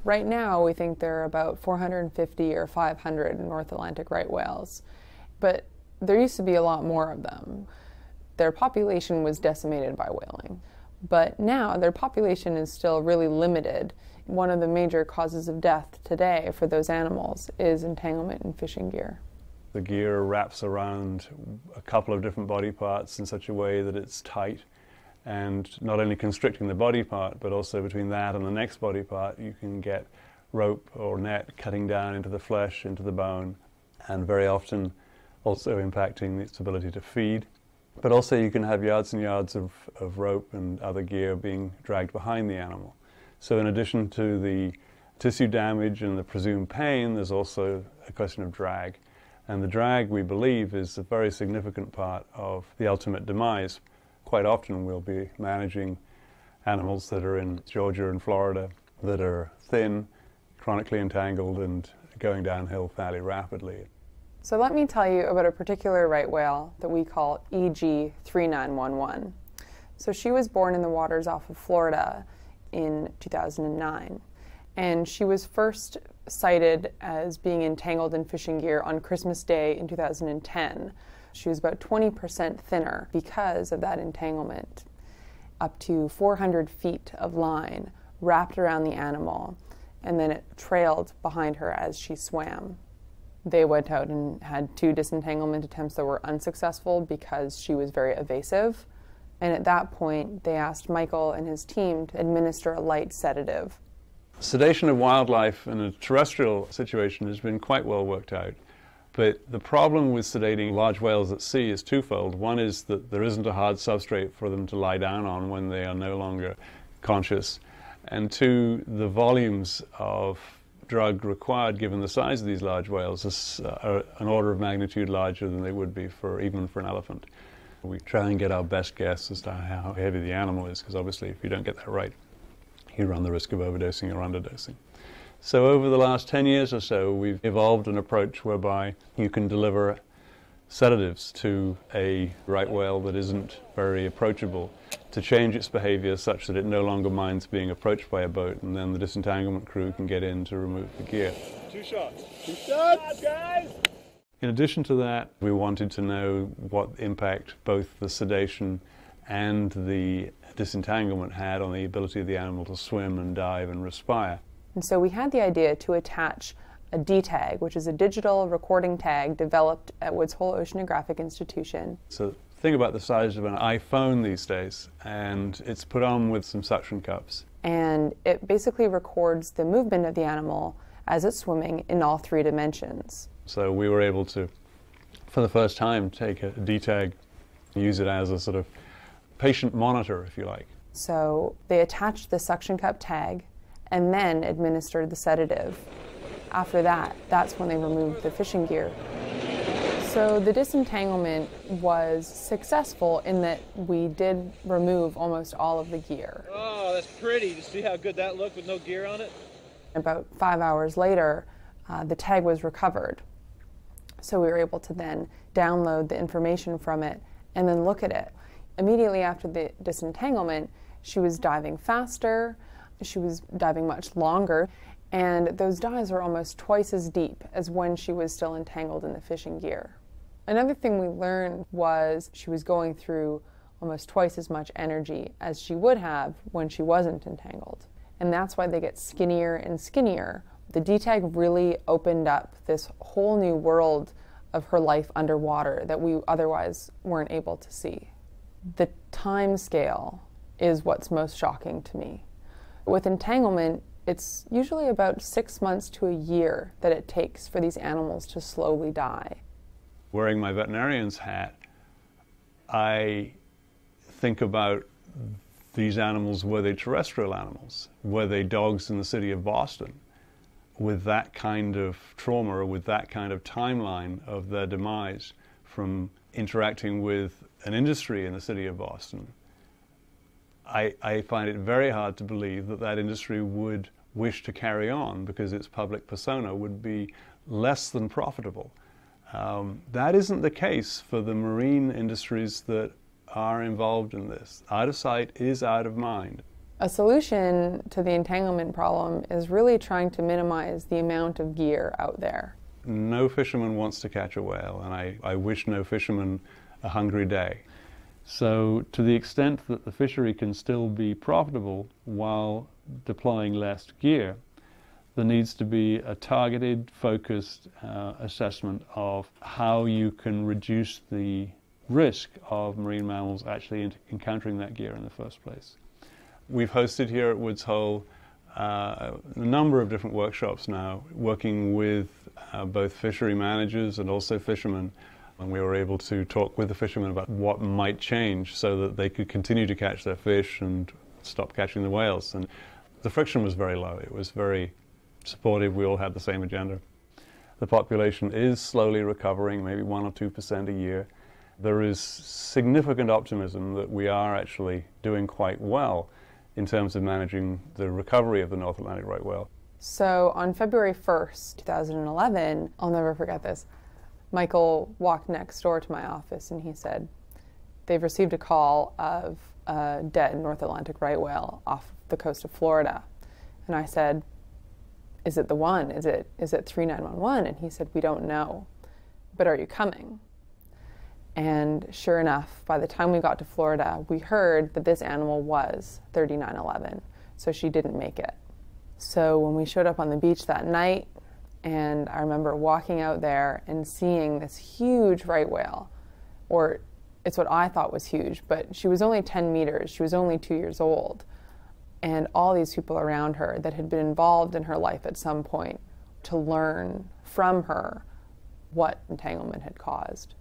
Right now, we think there are about 450 or 500 North Atlantic right whales, but there used to be a lot more of them. Their population was decimated by whaling, but now their population is still really limited. One of the major causes of death today for those animals is entanglement in fishing gear. The gear wraps around a couple of different body parts in such a way that it's tight, and not only constricting the body part, but also between that and the next body part you can get rope or net cutting down into the flesh, into the bone, and very often also impacting its ability to feed. But also you can have yards and yards of rope and other gear being dragged behind the animal. So in addition to the tissue damage and the presumed pain, there's also a question of drag. And the drag, we believe, is a very significant part of the ultimate demise. Quite often we'll be managing animals that are in Georgia and Florida that are thin, chronically entangled, and going downhill fairly rapidly. So let me tell you about a particular right whale that we call EG3911. So she was born in the waters off of Florida in 2009, and she was first sighted as being entangled in fishing gear on Christmas Day in 2010. She was about 20% thinner because of that entanglement. Up to 400 feet of line wrapped around the animal, and then it trailed behind her as she swam. They went out and had 2 disentanglement attempts that were unsuccessful because she was very evasive. And at that point, they asked Michael and his team to administer a light sedative. Sedation of wildlife in a terrestrial situation has been quite well worked out. But the problem with sedating large whales at sea is twofold. One is that there isn't a hard substrate for them to lie down on when they are no longer conscious. And 2, the volumes of drug required, given the size of these large whales, is an order of magnitude larger than they would be even for an elephant. We try and get our best guess as to how heavy the animal is, because obviously if you don't get that right, you run the risk of overdosing or underdosing. So over the last 10 years or so, we've evolved an approach whereby you can deliver sedatives to a right whale that isn't very approachable to change its behavior such that it no longer minds being approached by a boat, and then the disentanglement crew can get in to remove the gear. 2 shots. 2 shots, guys! In addition to that, we wanted to know what impact both the sedation and the disentanglement had on the ability of the animal to swim and dive and respire. And so we had the idea to attach a D-tag, which is a digital recording tag developed at Woods Hole Oceanographic Institution. So think about the size of an iPhone these days, and it's put on with some suction cups. And it basically records the movement of the animal as it's swimming in all 3 dimensions. So we were able to, for the first time, take a D-tag, use it as a sort of patient monitor, if you like. So they attached the suction cup tag and then administered the sedative. After that, that's when they removed the fishing gear. So the disentanglement was successful in that we did remove almost all of the gear. Oh, that's pretty. To see how good that looked with no gear on it? About 5 hours later, the tag was recovered. So we were able to then download the information from it and then look at it. Immediately after the disentanglement, she was diving faster, she was diving much longer, and those dives were almost twice as deep as when she was still entangled in the fishing gear. Another thing we learned was she was going through almost twice as much energy as she would have when she wasn't entangled. And that's why they get skinnier and skinnier. The D-tag really opened up this whole new world of her life underwater that we otherwise weren't able to see. The time scale is what's most shocking to me. With entanglement, it's usually about 6 months to a year that it takes for these animals to slowly die. Wearing my veterinarian's hat, I think about these animals, were they terrestrial animals? Were they dogs in the city of Boston? With that kind of trauma or with that kind of timeline of their demise from interacting with an industry in the city of Boston, I find it very hard to believe that that industry would wish to carry on because its public persona would be less than profitable. That isn't the case for the marine industries that are involved in this. Out of sight is out of mind. A solution to the entanglement problem is really trying to minimize the amount of gear out there. No fisherman wants to catch a whale, and I wish no fisherman a hungry day. So to the extent that the fishery can still be profitable while deploying less gear, there needs to be a targeted, focused assessment of how you can reduce the risk of marine mammals actually encountering that gear in the first place. We've hosted here at Woods Hole a number of different workshops now, working with both fishery managers and also fishermen. And we were able to talk with the fishermen about what might change so that they could continue to catch their fish and stop catching the whales. And the friction was very low. It was very supportive. We all had the same agenda. The population is slowly recovering, maybe 1 or 2% a year. There is significant optimism that we are actually doing quite well in terms of managing the recovery of the North Atlantic right whale. So on February 1st, 2011, I'll never forget this, Michael walked next door to my office and he said, they've received a call of a dead North Atlantic right whale off the coast of Florida. And I said, is it the one? Is it 3911? And he said, we don't know, but are you coming? And sure enough, by the time we got to Florida, we heard that this animal was 3911, so she didn't make it. So when we showed up on the beach that night, and I remember walking out there and seeing this huge right whale, or it's what I thought was huge, but she was only 10 meters, she was only 2 years old, and all these people around her that had been involved in her life at some point to learn from her what entanglement had caused.